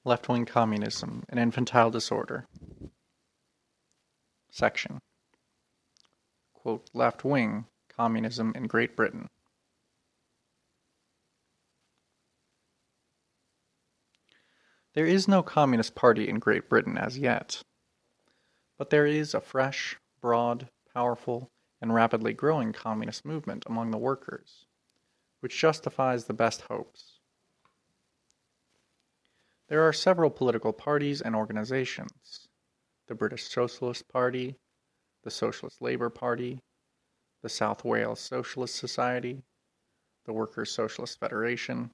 Leftwing Communism and Infantile Disorder. Section. Quote, Left-wing Communism in Great Britain. There is no Communist Party in Great Britain as yet, but there is a fresh, broad, powerful, and rapidly growing communist movement among the workers, which justifies the best hopes. There are several political parties and organizations: the British Socialist Party, the Socialist Labour Party, the South Wales Socialist Society, the Workers' Socialist Federation,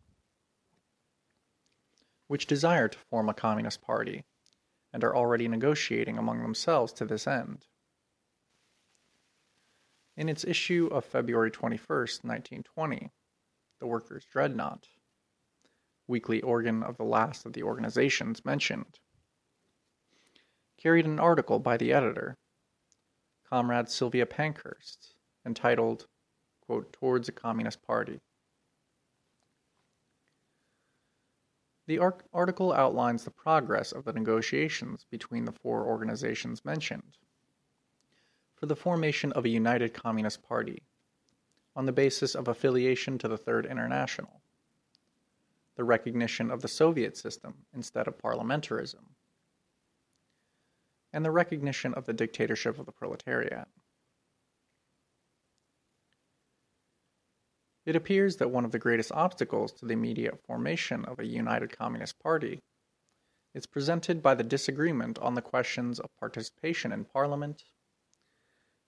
which desire to form a communist party and are already negotiating among themselves to this end. In its issue of February 21st, 1920, the Workers' Dreadnought, weekly organ of the last of the organizations mentioned, carried an article by the editor, Comrade Sylvia Pankhurst, entitled, quote, Towards a Communist Party. The article outlines the progress of the negotiations between the four organizations mentioned for the formation of a united Communist Party on the basis of affiliation to the Third International, the recognition of the Soviet system instead of parliamentarism, and the recognition of the dictatorship of the proletariat. It appears that one of the greatest obstacles to the immediate formation of a united Communist Party is presented by the disagreement on the questions of participation in Parliament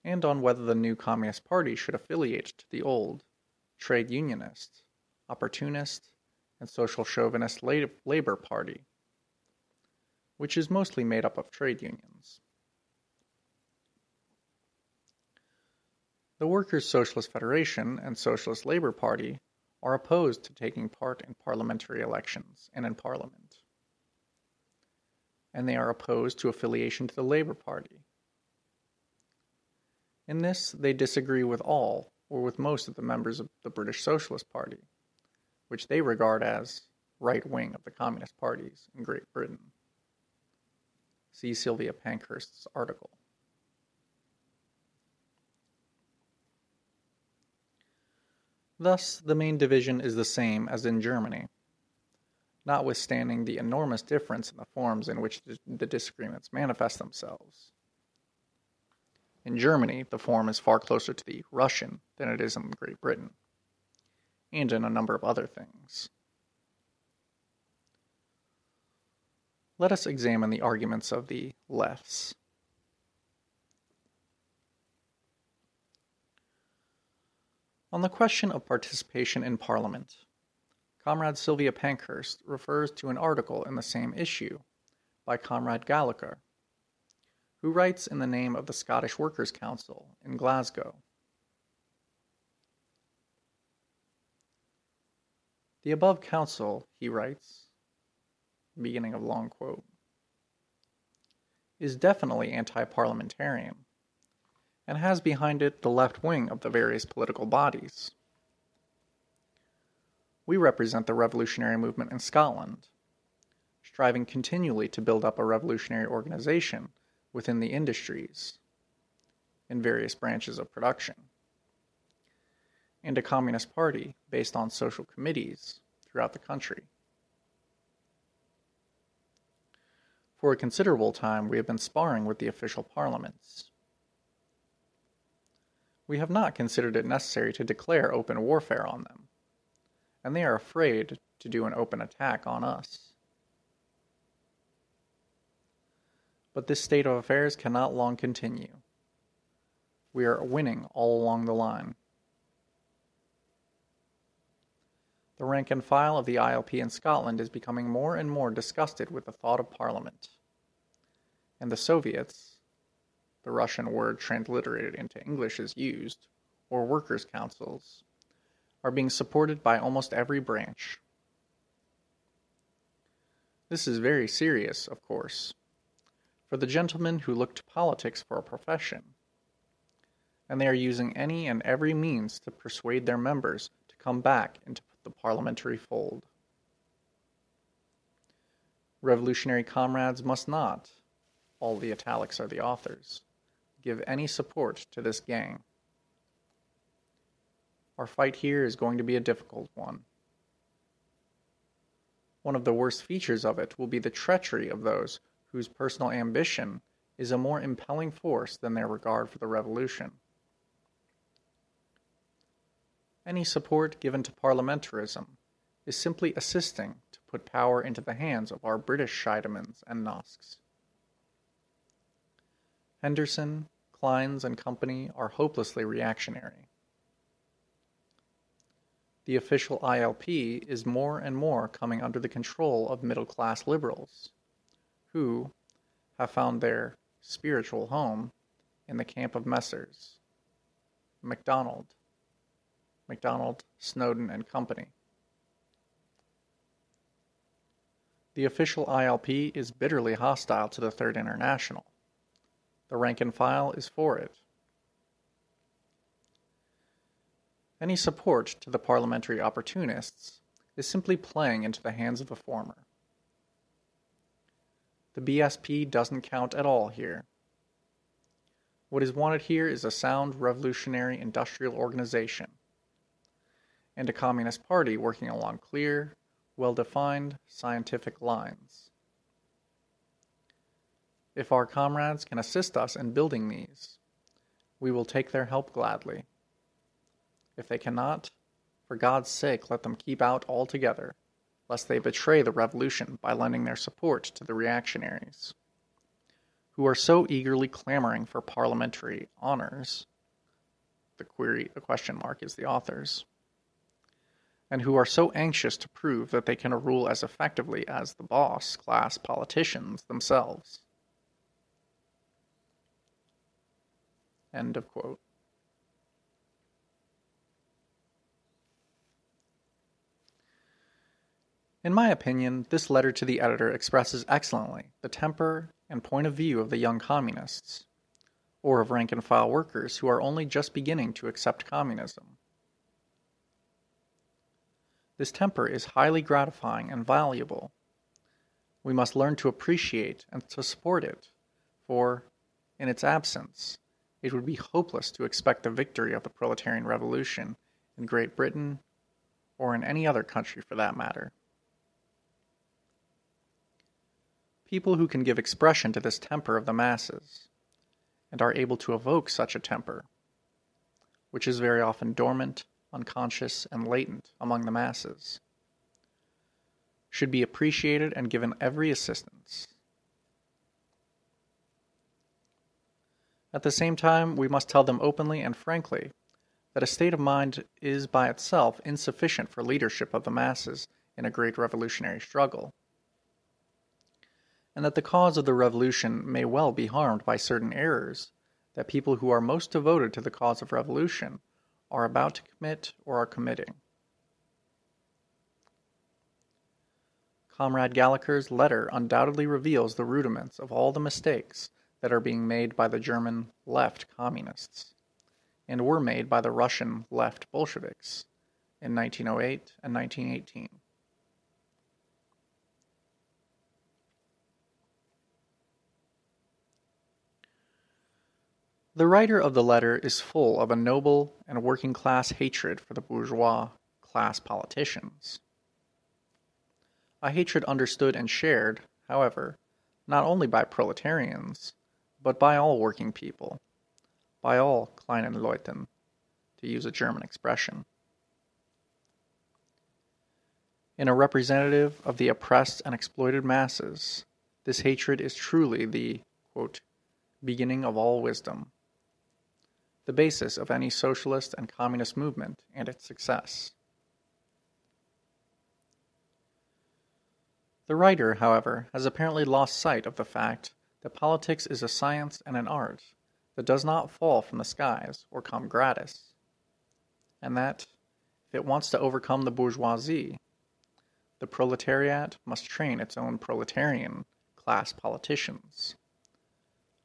and on whether the new Communist Party should affiliate to the old trade unionist, opportunist, and social chauvinist Labour Party, which is mostly made up of trade unions. The Workers' Socialist Federation and Socialist Labour Party are opposed to taking part in parliamentary elections and in Parliament, and they are opposed to affiliation to the Labour Party. In this, they disagree with all, or with most of the members of the British Socialist Party, which they regard as right-wing of the Communist parties in Great Britain. See Sylvia Pankhurst's article. Thus, the main division is the same as in Germany, notwithstanding the enormous difference in the forms in which the disagreements manifest themselves. In Germany, the form is far closer to the Russian than it is in Great Britain, and in a number of other things. Let us examine the arguments of the lefts. On the question of participation in Parliament, Comrade Sylvia Pankhurst refers to an article in the same issue by Comrade Gallagher, who writes in the name of the Scottish Workers' Council in Glasgow. The above council, he writes, beginning of long quote, is definitely anti-parliamentarian, and has behind it the left wing of the various political bodies. We represent the revolutionary movement in Scotland, striving continually to build up a revolutionary organization within the industries, in various branches of production, and a communist party based on social committees throughout the country. For a considerable time, we have been sparring with the official parliaments. We have not considered it necessary to declare open warfare on them, and they are afraid to do an open attack on us. But this state of affairs cannot long continue. We are winning all along the line. The rank and file of the ILP in Scotland is becoming more and more disgusted with the thought of Parliament, and the Soviets, the Russian word transliterated into English is used, or workers' councils, are being supported by almost every branch. This is very serious, of course, for the gentlemen who look to politics for a profession, and they are using any and every means to persuade their members to come back into the parliamentary fold. Revolutionary comrades must not, all the italics are the authors, give any support to this gang. Our fight here is going to be a difficult one. One of the worst features of it will be the treachery of those whose personal ambition is a more impelling force than their regard for the revolution. Any support given to parliamentarism is simply assisting to put power into the hands of our British Scheidemans and Nosks. Henderson, Kleins, and company are hopelessly reactionary. The official ILP is more and more coming under the control of middle-class liberals, who have found their spiritual home in the camp of Messrs. MacDonald, Snowden, and company. The official ILP is bitterly hostile to the Third International. The rank and file is for it. Any support to the parliamentary opportunists is simply playing into the hands of the former. The BSP doesn't count at all here. What is wanted here is a sound revolutionary industrial organization and a communist party working along clear, well-defined scientific lines. If our comrades can assist us in building these, we will take their help gladly. If they cannot, for God's sake, let them keep out altogether, lest they betray the revolution by lending their support to the reactionaries, who are so eagerly clamoring for parliamentary honors. The question mark is the authors, and who are so anxious to prove that they can rule as effectively as the boss class politicians themselves. End of quote. In my opinion, this letter to the editor expresses excellently the temper and point of view of the young communists, or of rank-and-file workers who are only just beginning to accept communism. This temper is highly gratifying and valuable. We must learn to appreciate and to support it, for, in its absence, it would be hopeless to expect the victory of the proletarian revolution in Great Britain, or in any other country for that matter. People who can give expression to this temper of the masses, and are able to evoke such a temper, which is very often dormant, unconscious, and latent among the masses, should be appreciated and given every assistance. At the same time, we must tell them openly and frankly that a state of mind is by itself insufficient for leadership of the masses in a great revolutionary struggle, and that the cause of the revolution may well be harmed by certain errors that people who are most devoted to the cause of revolution are about to commit or are committing. Comrade Gallagher's letter undoubtedly reveals the rudiments of all the mistakes that are being made by the German left communists, and were made by the Russian left Bolsheviks in 1908 and 1918. The writer of the letter is full of a noble and working-class hatred for the bourgeois class politicians. A hatred understood and shared, however, not only by proletarians, but by all working people, by all kleinen Leuten, to use a German expression. In a representative of the oppressed and exploited masses, this hatred is truly the, quote, beginning of all wisdom, the basis of any socialist and communist movement and its success. The writer, however, has apparently lost sight of the fact that politics is a science and an art that does not fall from the skies or come gratis, and that, if it wants to overcome the bourgeoisie, the proletariat must train its own proletarian class politicians,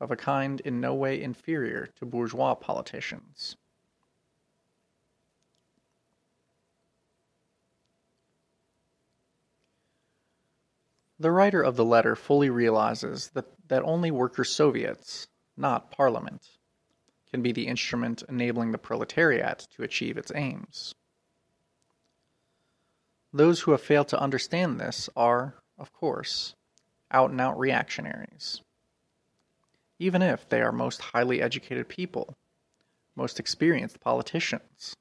of a kind in no way inferior to bourgeois politicians. The writer of the letter fully realizes that only worker Soviets, not Parliament, can be the instrument enabling the proletariat to achieve its aims. Those who have failed to understand this are, of course, out-and-out reactionaries. Even if they are most highly educated people, most experienced politicians,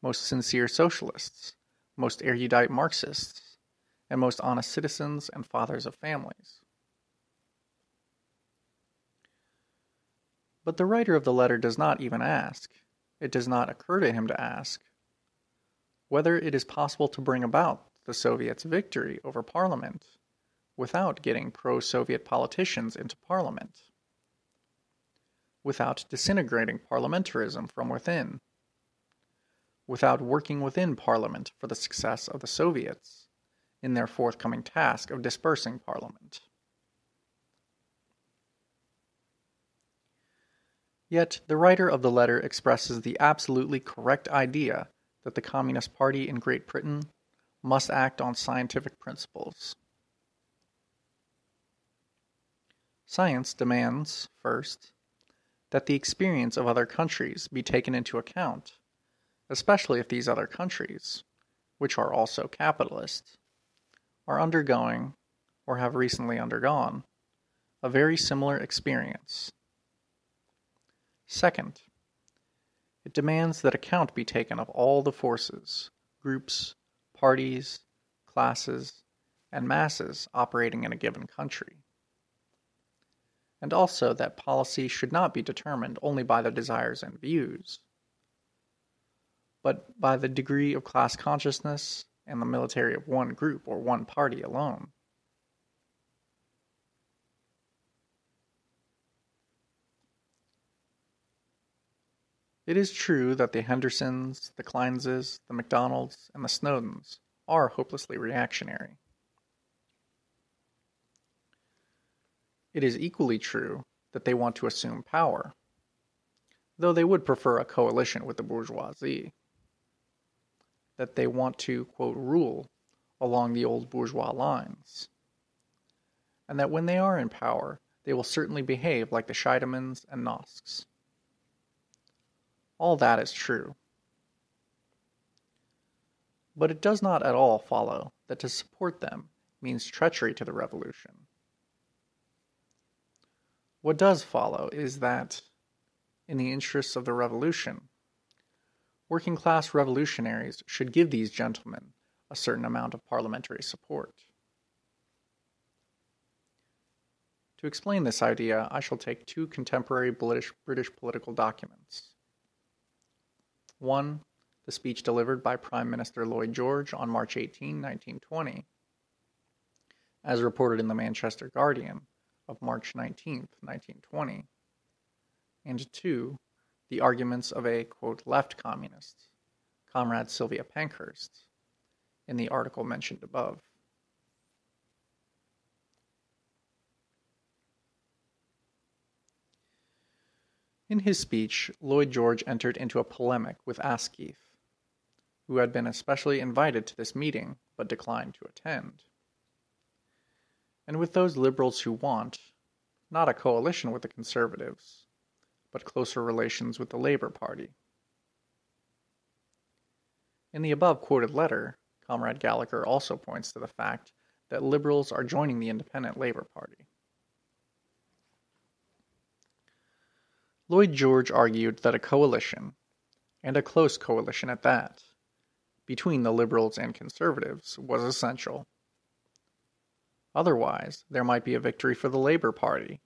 most sincere socialists, most erudite Marxists, and most honest citizens and fathers of families. But the writer of the letter does not even ask, it does not occur to him to ask, whether it is possible to bring about the Soviets' victory over Parliament without getting pro-Soviet politicians into Parliament, without disintegrating parliamentarism from within, without working within Parliament for the success of the Soviets in their forthcoming task of dispersing Parliament. Yet the writer of the letter expresses the absolutely correct idea that the Communist Party in Great Britain must act on scientific principles. Science demands, first, that the experience of other countries be taken into account, especially if these other countries, which are also capitalist, are undergoing, or have recently undergone, a very similar experience. Second, it demands that account be taken of all the forces, groups, parties, classes, and masses operating in a given country. And also that policy should not be determined only by the desires and views, but by the degree of class consciousness and the military of one group or one party alone. It is true that the Hendersons, the Kleinses, the MacDonalds, and the Snowdens are hopelessly reactionary. It is equally true that they want to assume power, though they would prefer a coalition with the bourgeoisie, that they want to, quote, rule along the old bourgeois lines, and that when they are in power, they will certainly behave like the Scheidemans and Nosks. All that is true. But it does not at all follow that to support them means treachery to the revolution. What does follow is that, in the interests of the revolution, working-class revolutionaries should give these gentlemen a certain amount of parliamentary support. To explain this idea, I shall take two contemporary British political documents. One, the speech delivered by Prime Minister Lloyd George on March 18, 1920, as reported in the Manchester Guardian of March 19, 1920, and two, the arguments of a, quote, left communist, Comrade Sylvia Pankhurst, in the article mentioned above. In his speech, Lloyd George entered into a polemic with Askeith, who had been especially invited to this meeting but declined to attend, and with those liberals who want, not a coalition with the Conservatives, but closer relations with the Labour Party. In the above-quoted letter, Comrade Gallagher also points to the fact that liberals are joining the independent Labour Party. Lloyd George argued that a coalition, and a close coalition at that, between the Liberals and Conservatives was essential. Otherwise, there might be a victory for the Labour Party,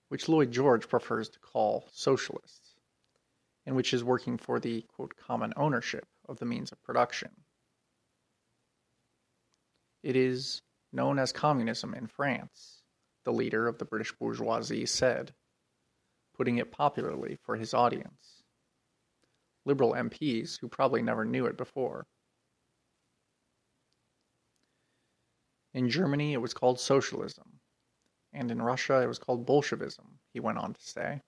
which Lloyd George prefers to call socialists, and which is working for the, quote, common ownership of the means of production. It is known as communism in France, the leader of the British bourgeoisie said, putting it popularly for his audience. Liberal MPs who probably never knew it before. In Germany it was called socialism, and in Russia it was called Bolshevism, he went on to say.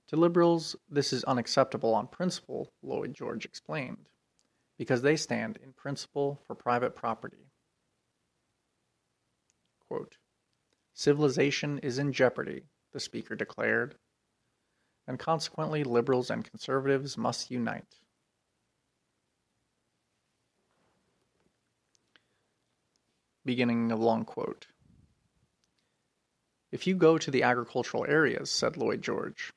To liberals, this is unacceptable on principle, Lloyd George explained, because they stand in principle for private property. Quote, civilization is in jeopardy, the speaker declared, and consequently liberals and conservatives must unite. Beginning of long quote. If you go to the agricultural areas, said Lloyd George,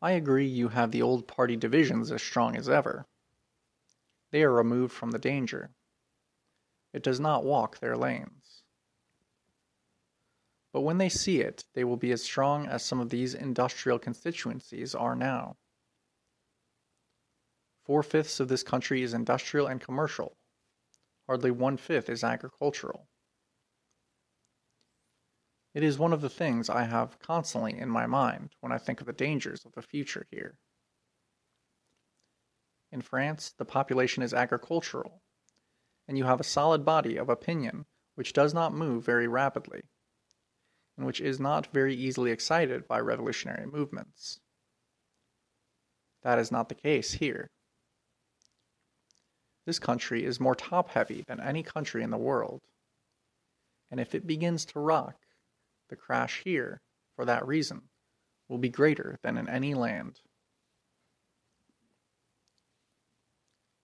I agree you have the old party divisions as strong as ever. They are removed from the danger. It does not walk their lanes. But when they see it, they will be as strong as some of these industrial constituencies are now. 4/5 of this country is industrial and commercial. Hardly 1/5 is agricultural. It is one of the things I have constantly in my mind when I think of the dangers of the future here. In France, the population is agricultural, and you have a solid body of opinion which does not move very rapidly, and which is not very easily excited by revolutionary movements. That is not the case here. This country is more top-heavy than any country in the world, and if it begins to rock, the crash here, for that reason, will be greater than in any land.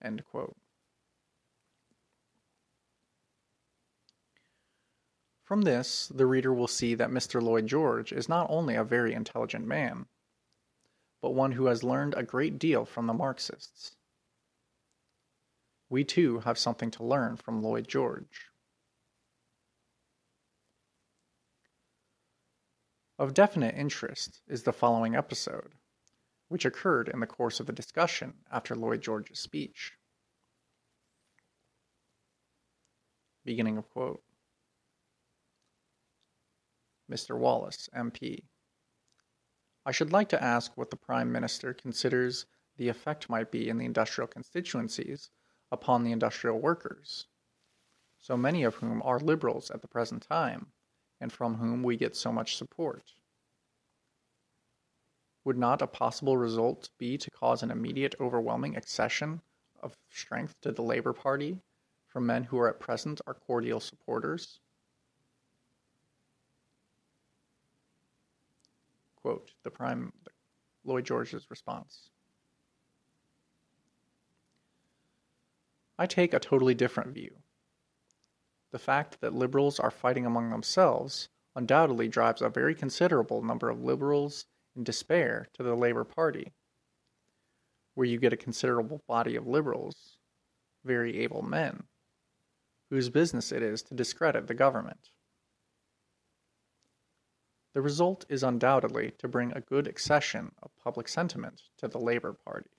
End quote. From this, the reader will see that Mr. Lloyd George is not only a very intelligent man, but one who has learned a great deal from the Marxists. We too have something to learn from Lloyd George. Of definite interest is the following episode, which occurred in the course of the discussion after Lloyd George's speech. Beginning of quote. Mr. Wallace MP. I should like to ask what the Prime Minister considers the effect might be in the industrial constituencies upon the industrial workers, so many of whom are liberals at the present time, and from whom we get so much support. Would not a possible result be to cause an immediate overwhelming accession of strength to the Labour Party from men who are at present our cordial supporters? Quote, Lloyd George's response. I take a totally different view. The fact that liberals are fighting among themselves undoubtedly drives a very considerable number of liberals in despair to the Labour Party, where you get a considerable body of liberals, very able men, whose business it is to discredit the government. The result is undoubtedly to bring a good accession of public sentiment to the Labour Party.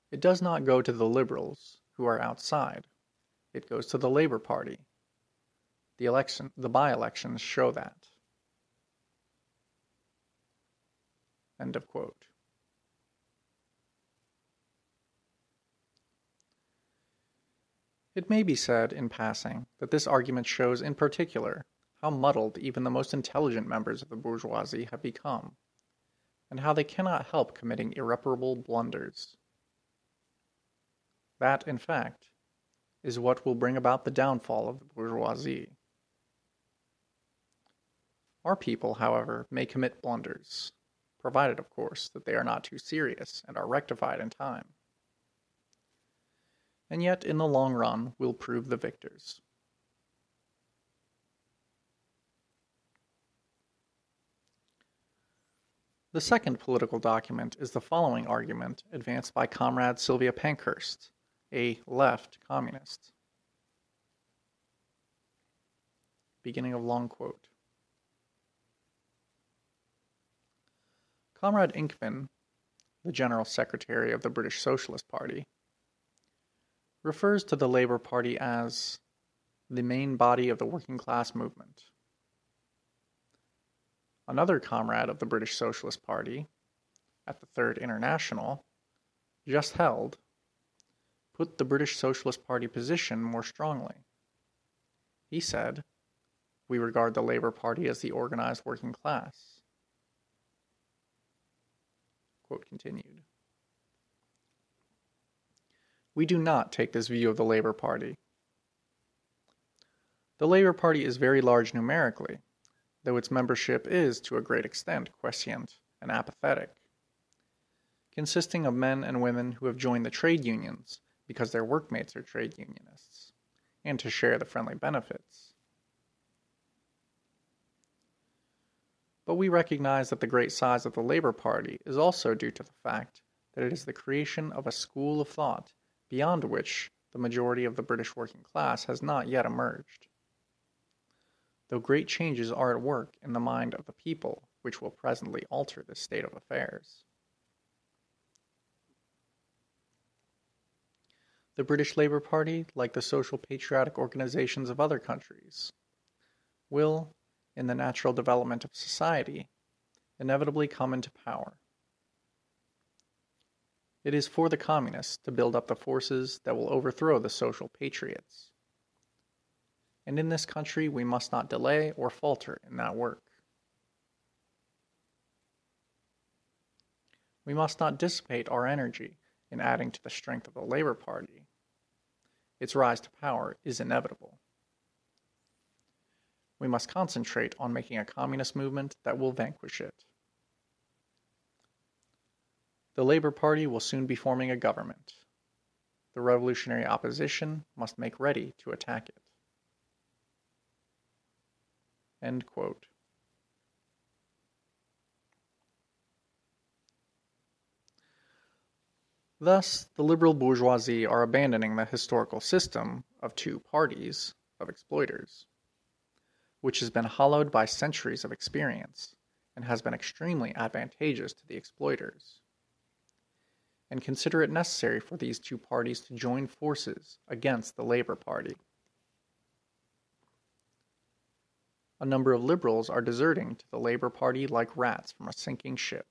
It does not go to the liberals, who are outside. It goes to the Labour Party. The by-elections show that. End of quote. It may be said, in passing, that this argument shows in particular how muddled even the most intelligent members of the bourgeoisie have become, and how they cannot help committing irreparable blunders. That, in fact, is what will bring about the downfall of the bourgeoisie. Our people, however, may commit blunders, provided, of course, that they are not too serious and are rectified in time. And yet, in the long run, we'll prove the victors. The second political document is the following argument advanced by Comrade Sylvia Pankhurst, a left communist. Beginning of long quote. Comrade Inkman, the General Secretary of the British Socialist Party, refers to the Labour Party as the main body of the working class movement. Another comrade of the British Socialist Party, at the Third International, just held, put the British Socialist Party position more strongly. He said, "We regard the Labour Party as the organized working class." Quote continued. We do not take this view of the Labour Party. The Labour Party is very large numerically, though its membership is, to a great extent, quiescent and apathetic, consisting of men and women who have joined the trade unions because their workmates are trade unionists, and to share the friendly benefits. But we recognize that the great size of the Labour Party is also due to the fact that it is the creation of a school of thought beyond which the majority of the British working class has not yet emerged, though great changes are at work in the mind of the people which will presently alter this state of affairs. The British Labour Party, like the social patriotic organizations of other countries, will, in the natural development of society, inevitably come into power. It is for the communists to build up the forces that will overthrow the social patriots. And in this country we must not delay or falter in that work. We must not dissipate our energy in adding to the strength of the Labour Party. Its rise to power is inevitable. We must concentrate on making a communist movement that will vanquish it. The Labour Party will soon be forming a government. The revolutionary opposition must make ready to attack it. End quote. Thus, the liberal bourgeoisie are abandoning the historical system of two parties of exploiters, which has been hollowed by centuries of experience and has been extremely advantageous to the exploiters, and consider it necessary for these two parties to join forces against the Labour Party. A number of liberals are deserting to the Labour Party like rats from a sinking ship.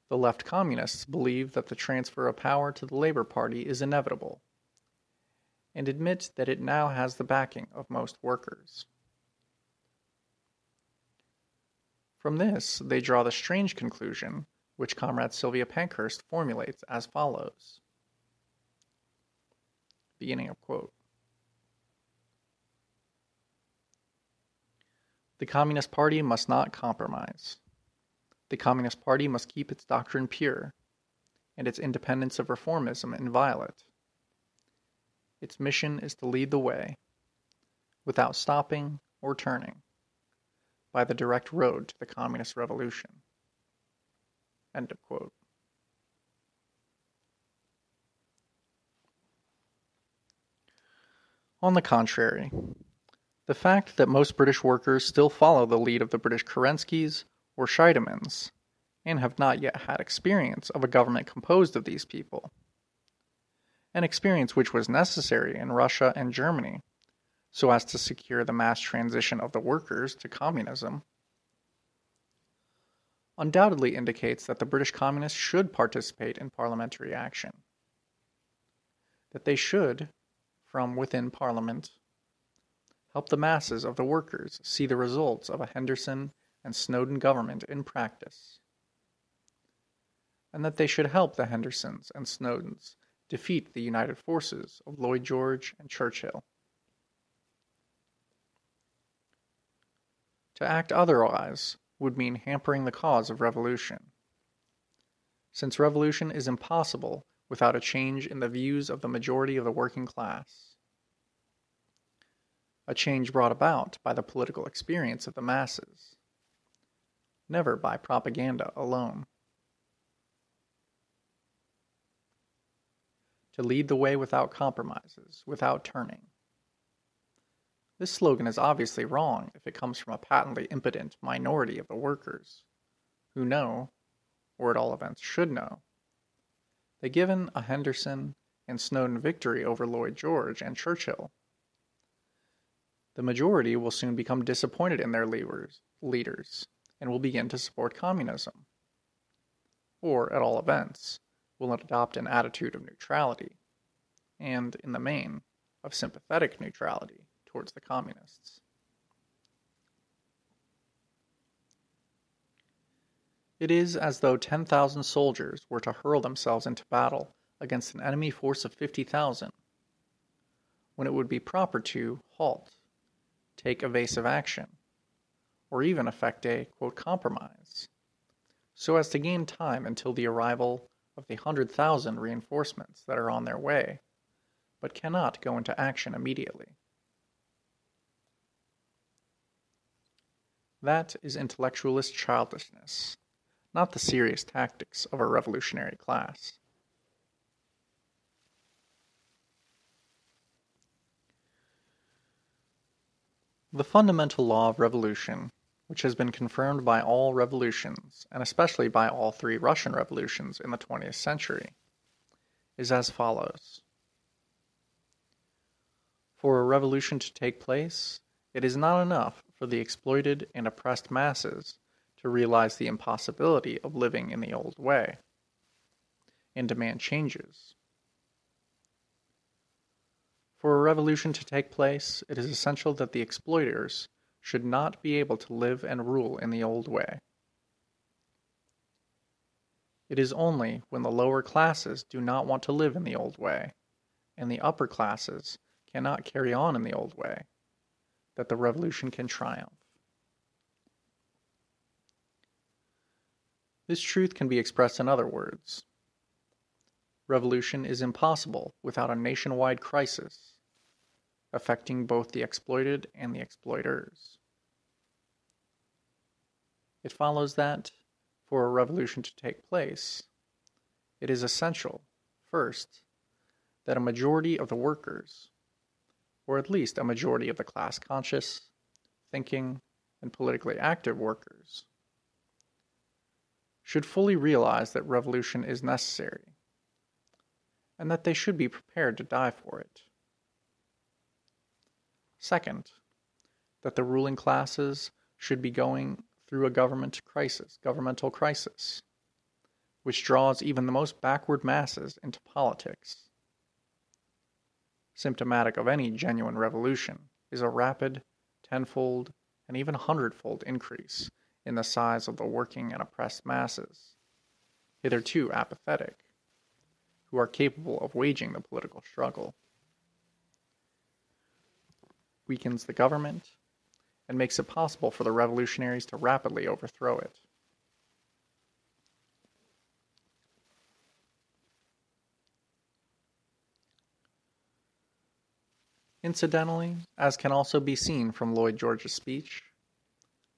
The left communists believe that the transfer of power to the Labour Party is inevitable, and admit that it now has the backing of most workers. From this, they draw the strange conclusion, which Comrade Sylvia Pankhurst formulates as follows. Beginning of quote. The Communist Party must not compromise. The Communist Party must keep its doctrine pure, and its independence of reformism inviolate. Its mission is to lead the way, without stopping or turning, by the direct road to the communist revolution. End of quote. On the contrary, the fact that most British workers still follow the lead of the British Kerenskys or Scheidemans, and have not yet had experience of a government composed of these people, an experience which was necessary in Russia and Germany, so as to secure the mass transition of the workers to communism, undoubtedly indicates that the British communists should participate in parliamentary action, that they should, from within Parliament, help the masses of the workers see the results of a Henderson and Snowden government in practice, and that they should help the Hendersons and Snowdens defeat the united forces of Lloyd George and Churchill. To act otherwise would mean hampering the cause of revolution, since revolution is impossible without a change in the views of the majority of the working class, a change brought about by the political experience of the masses, never by propaganda alone. To lead the way without compromises, without turning. This slogan is obviously wrong if it comes from a patently impotent minority of the workers, who know, or at all events should know, that given a Henderson and Snowden victory over Lloyd George and Churchill, the majority will soon become disappointed in their leaders and will begin to support communism, or, at all events, will adopt an attitude of neutrality, and, in the main, of sympathetic neutrality towards the communists. It is as though 10,000 soldiers were to hurl themselves into battle against an enemy force of 50,000, when it would be proper to halt, take evasive action, or even effect a, quote, compromise, so as to gain time until the arrival of the 100,000 reinforcements that are on their way, but cannot go into action immediately. That is intellectualist childishness, not the serious tactics of a revolutionary class. The fundamental law of revolution, which has been confirmed by all revolutions, and especially by all three Russian revolutions in the 20th century, is as follows. For a revolution to take place, it is not enough for the exploited and oppressed masses to realize the impossibility of living in the old way, and demand changes. For a revolution to take place, it is essential that the exploiters should not be able to live and rule in the old way. It is only when the lower classes do not want to live in the old way, and the upper classes cannot carry on in the old way, that the revolution can triumph. This truth can be expressed in other words. Revolution is impossible without a nationwide crisis, affecting both the exploited and the exploiters. It follows that, for a revolution to take place, it is essential, first, that a majority of the workers, or at least a majority of the class-conscious, thinking, and politically active workers, should fully realize that revolution is necessary, and that they should be prepared to die for it. Second, that the ruling classes should be going through a governmental crisis, which draws even the most backward masses into politics. Symptomatic of any genuine revolution is a rapid, tenfold, and even hundredfold increase in the size of the working and oppressed masses, hitherto apathetic, who are capable of waging the political struggle, weakens the government, and makes it possible for the revolutionaries to rapidly overthrow it. Incidentally, as can also be seen from Lloyd George's speech,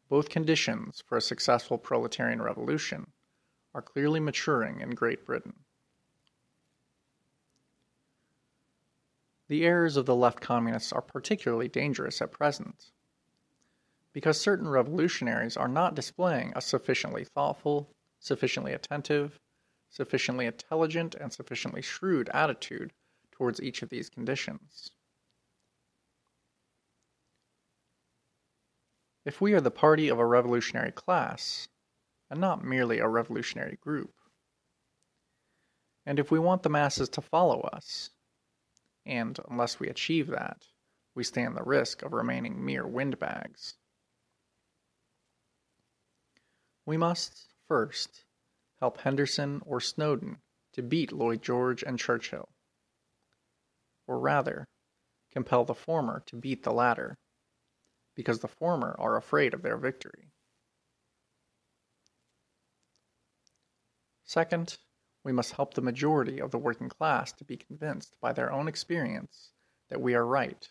both conditions for a successful proletarian revolution are clearly maturing in Great Britain. The errors of the left communists are particularly dangerous at present, because certain revolutionaries are not displaying a sufficiently thoughtful, sufficiently attentive, sufficiently intelligent, and sufficiently shrewd attitude towards each of these conditions. If we are the party of a revolutionary class, and not merely a revolutionary group, and if we want the masses to follow us, and unless we achieve that, we stand the risk of remaining mere windbags, we must, first, help Henderson or Snowden to beat Lloyd George and Churchill, or rather, compel the former to beat the latter, because the former are afraid of their victory. Second, we must help the majority of the working class to be convinced by their own experience that we are right,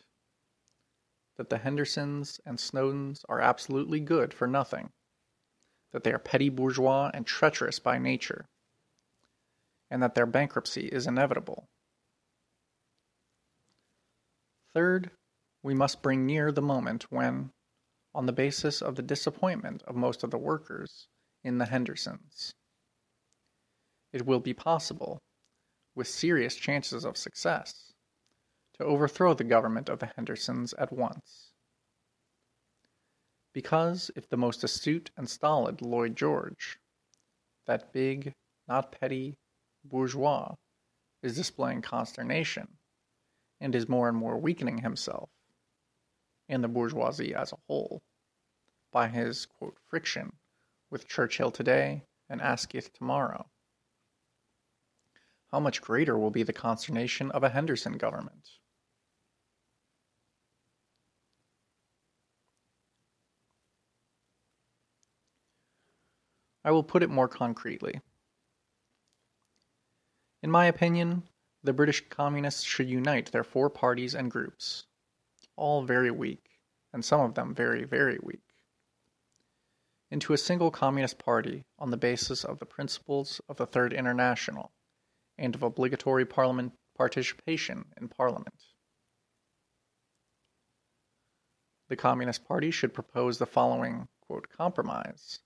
that the Hendersons and Snowdens are absolutely good for nothing, that they are petty bourgeois and treacherous by nature, and that their bankruptcy is inevitable. Third, we must bring near the moment when, on the basis of the disappointment of most of the workers in the Hendersons, it will be possible, with serious chances of success, to overthrow the government of the Hendersons at once. Because if the most astute and stolid Lloyd George, that big, not petty, bourgeois, is displaying consternation, and is more and more weakening himself, and the bourgeoisie as a whole, by his, quote, friction with Churchill today and asketh tomorrow. How much greater will be the consternation of a Henderson government? I will put it more concretely. In my opinion, the British Communists should unite their 4 parties and groups, all very weak, and some of them very, very weak, into a single Communist Party on the basis of the principles of the Third International and of obligatory parliament participation in Parliament. The Communist Party should propose the following, quote, compromise,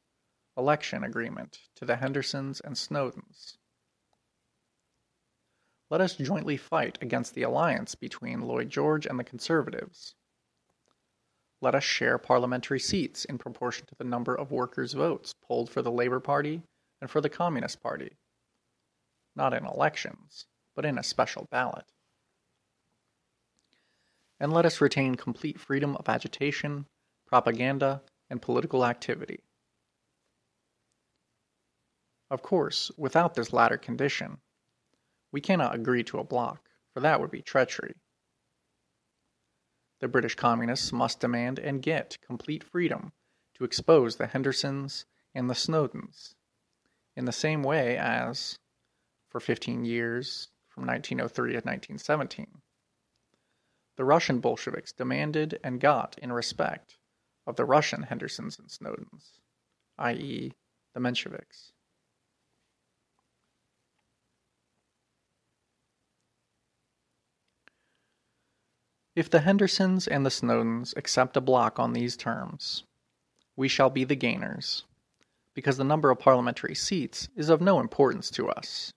election agreement to the Hendersons and Snowdens. Let us jointly fight against the alliance between Lloyd George and the Conservatives. Let us share parliamentary seats in proportion to the number of workers' votes polled for the Labour Party and for the Communist Party, not in elections, but in a special ballot. And let us retain complete freedom of agitation, propaganda, and political activity. Of course, without this latter condition, we cannot agree to a bloc, for that would be treachery. The British Communists must demand and get complete freedom to expose the Hendersons and the Snowdens, in the same way as, for 15 years, from 1903 to 1917, the Russian Bolsheviks demanded and got in respect of the Russian Hendersons and Snowdens, i.e., the Mensheviks. If the Hendersons and the Snowdens accept a bloc on these terms, we shall be the gainers, because the number of parliamentary seats is of no importance to us.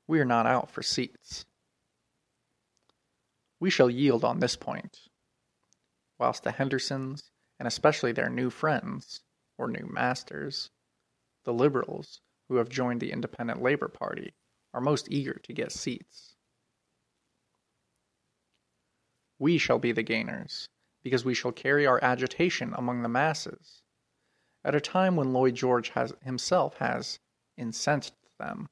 We are not out for seats. We shall yield on this point, whilst the Hendersons, and especially their new friends, or new masters, the Liberals, who have joined the Independent Labour Party, are most eager to get seats. We shall be the gainers, because we shall carry our agitation among the masses, at a time when Lloyd George himself has incensed them.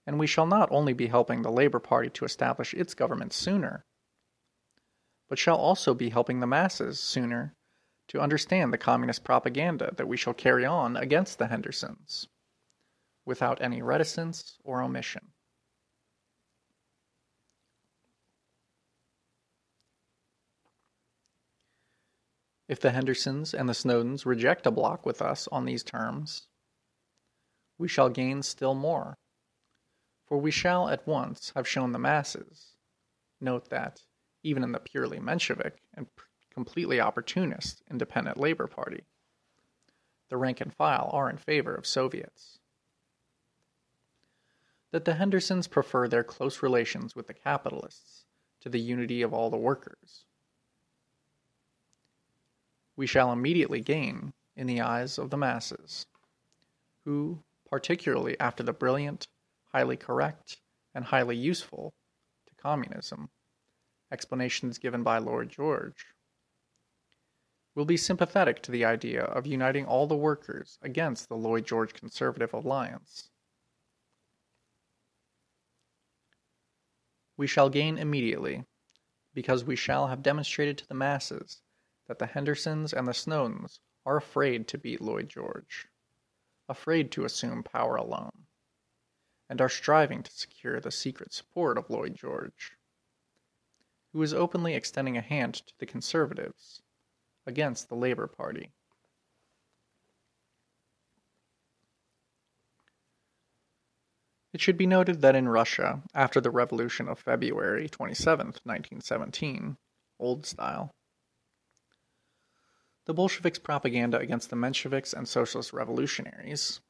And we shall not only be helping the Labour Party to establish its government sooner, but shall also be helping the masses sooner to understand the communist propaganda that we shall carry on against the Hendersons, without any reticence or omission. If the Hendersons and the Snowdens reject a bloc with us on these terms, we shall gain still more, for we shall at once have shown the masses, note that, even in the purely Menshevik and completely opportunist Independent Labour Party, the rank and file are in favor of Soviets, that the Hendersons prefer their close relations with the capitalists to the unity of all the workers. We shall immediately gain in the eyes of the masses, who, particularly after the brilliant, highly correct, and highly useful to communism explanations given by Lloyd George, will be sympathetic to the idea of uniting all the workers against the Lloyd George Conservative Alliance. We shall gain immediately, because we shall have demonstrated to the masses that the Hendersons and the Snowdens are afraid to beat Lloyd George, afraid to assume power alone, and are striving to secure the secret support of Lloyd George, who is openly extending a hand to the Conservatives against the Labour Party. It should be noted that in Russia, after the Revolution of February 27, 1917, Old Style, the Bolsheviks' propaganda against the Mensheviks and Socialist Revolutionaries,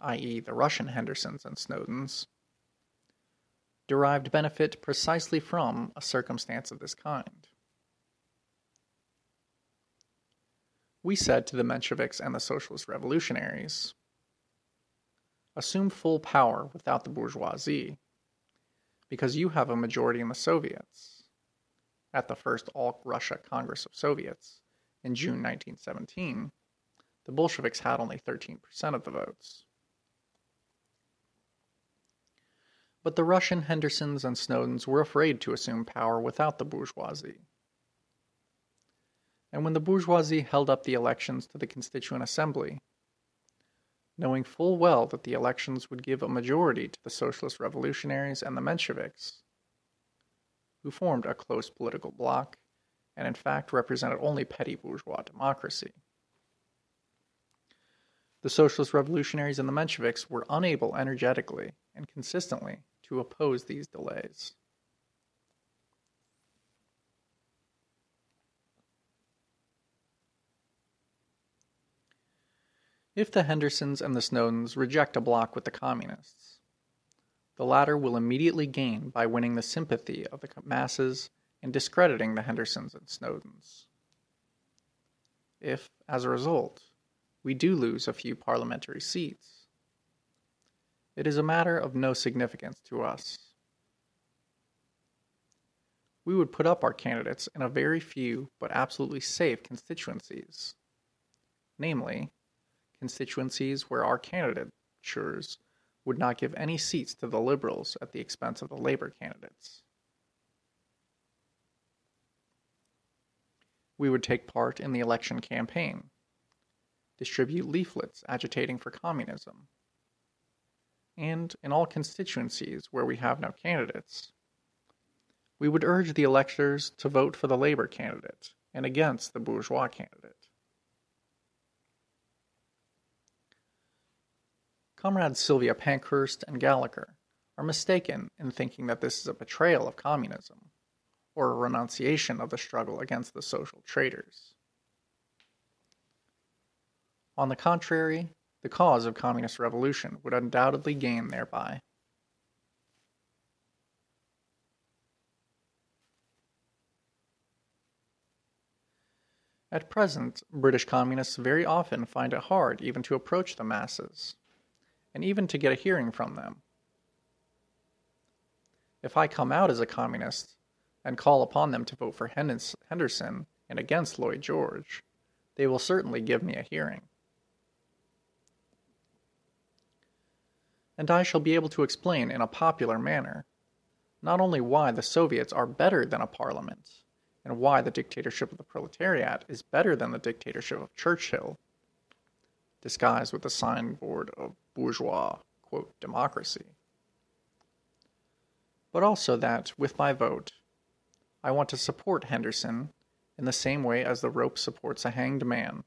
i.e. the Russian Hendersons and Snowdens, derived benefit precisely from a circumstance of this kind. We said to the Mensheviks and the Socialist Revolutionaries, assume full power without the bourgeoisie, because you have a majority in the Soviets, at the first All-Russia Congress of Soviets, in June 1917, The Bolsheviks had only 13% of the votes. But the Russian Hendersons and Snowdens were afraid to assume power without the bourgeoisie. And when the bourgeoisie held up the elections to the Constituent Assembly, knowing full well that the elections would give a majority to the Socialist Revolutionaries and the Mensheviks, who formed a close political bloc and in fact represented only petty bourgeois democracy, the Socialist Revolutionaries and the Mensheviks were unable energetically and consistently to oppose these delays. If the Hendersons and the Snowdens reject a bloc with the Communists, the latter will immediately gain by winning the sympathy of the masses and discrediting the Hendersons and Snowdens. If, as a result, we do lose a few parliamentary seats, it is a matter of no significance to us. We would put up our candidates in a very few but absolutely safe constituencies, namely, constituencies where our candidatures would not give any seats to the Liberals at the expense of the Labor candidates. We would take part in the election campaign, distribute leaflets agitating for communism, and in all constituencies where we have no candidates, we would urge the electors to vote for the Labor candidate and against the bourgeois candidate. Comrades Sylvia Pankhurst and Gallagher are mistaken in thinking that this is a betrayal of communism, or a renunciation of the struggle against the social traitors. On the contrary, the cause of communist revolution would undoubtedly gain thereby. At present, British communists very often find it hard even to approach the masses, and even to get a hearing from them. If I come out as a communist and call upon them to vote for Henderson and against Lloyd George, they will certainly give me a hearing. And I shall be able to explain in a popular manner not only why the Soviets are better than a parliament, and why the dictatorship of the proletariat is better than the dictatorship of Churchill, disguised with the signboard of bourgeois, quote, democracy, but also that, with my vote, I want to support Henderson in the same way as the rope supports a hanged man,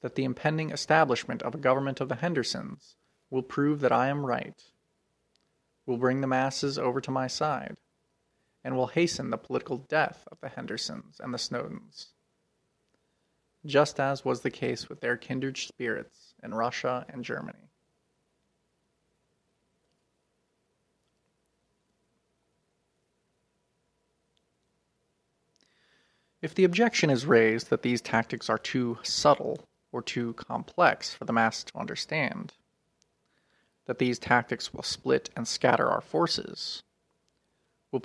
that the impending establishment of a government of the Hendersons will prove that I am right, will bring the masses over to my side, and will hasten the political death of the Hendersons and the Snowdens, just as was the case with their kindred spirits in Russia and Germany. If the objection is raised that these tactics are too subtle or too complex for the masses to understand, that these tactics will split and scatter our forces, will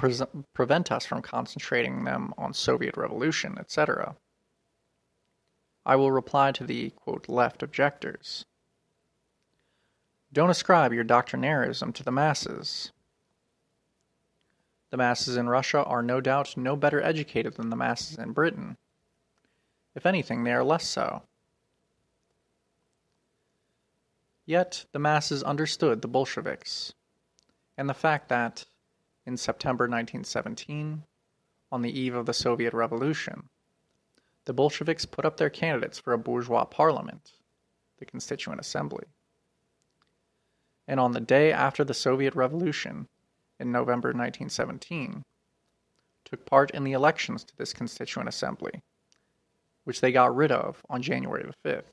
prevent us from concentrating them on Soviet revolution, etc., I will reply to the, quote, left objectors. Don't ascribe your doctrinarism to the masses. The masses in Russia are no doubt no better educated than the masses in Britain. If anything, they are less so. Yet the masses understood the Bolsheviks, and the fact that, in September 1917, on the eve of the Soviet Revolution, the Bolsheviks put up their candidates for a bourgeois parliament, the Constituent Assembly. And on the day after the Soviet Revolution, in November 1917, took part in the elections to this Constituent Assembly, which they got rid of on January the 5th,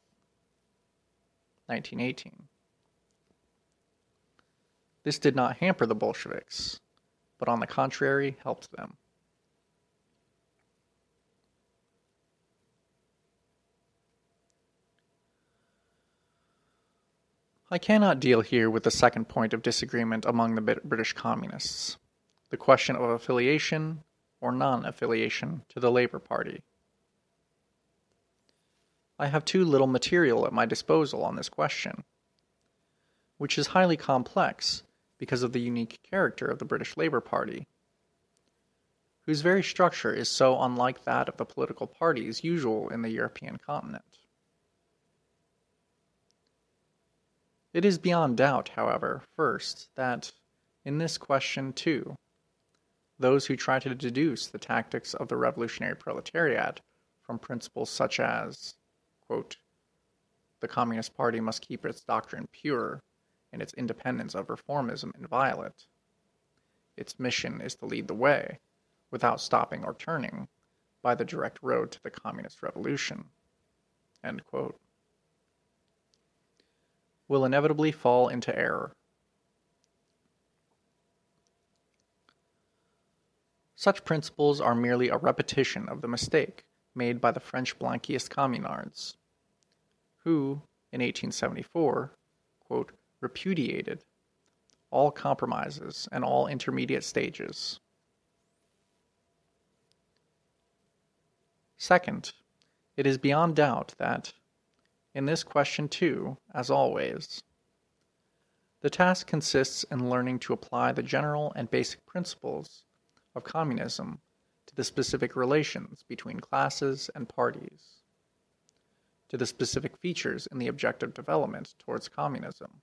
1918. This did not hamper the Bolsheviks, but on the contrary helped them. I cannot deal here with the second point of disagreement among the British communists, the question of affiliation or non-affiliation to the Labour Party. I have too little material at my disposal on this question, which is highly complex because of the unique character of the British Labour Party, whose very structure is so unlike that of the political parties usual in the European continent. It is beyond doubt, however, first, that in this question, too, those who try to deduce the tactics of the revolutionary proletariat from principles such as, quote, the Communist Party must keep its doctrine pure and its independence of reformism inviolate. Its mission is to lead the way, without stopping or turning, by the direct road to the communist revolution, end quote, will inevitably fall into error. Such principles are merely a repetition of the mistake made by the French Blanquist communards, who, in 1874, quote, repudiated all compromises and all intermediate stages. Second, it is beyond doubt that, in this question too, as always, the task consists in learning to apply the general and basic principles of communism to the specific relations between classes and parties, to the specific features in the objective development towards communism,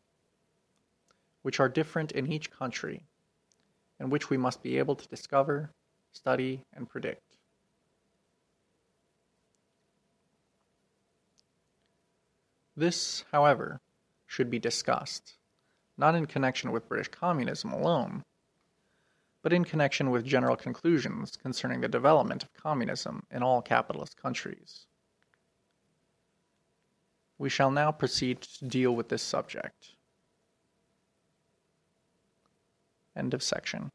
which are different in each country, and which we must be able to discover, study, and predict. This, however, should be discussed, not in connection with British communism alone, but in connection with general conclusions concerning the development of communism in all capitalist countries. We shall now proceed to deal with this subject. End of section.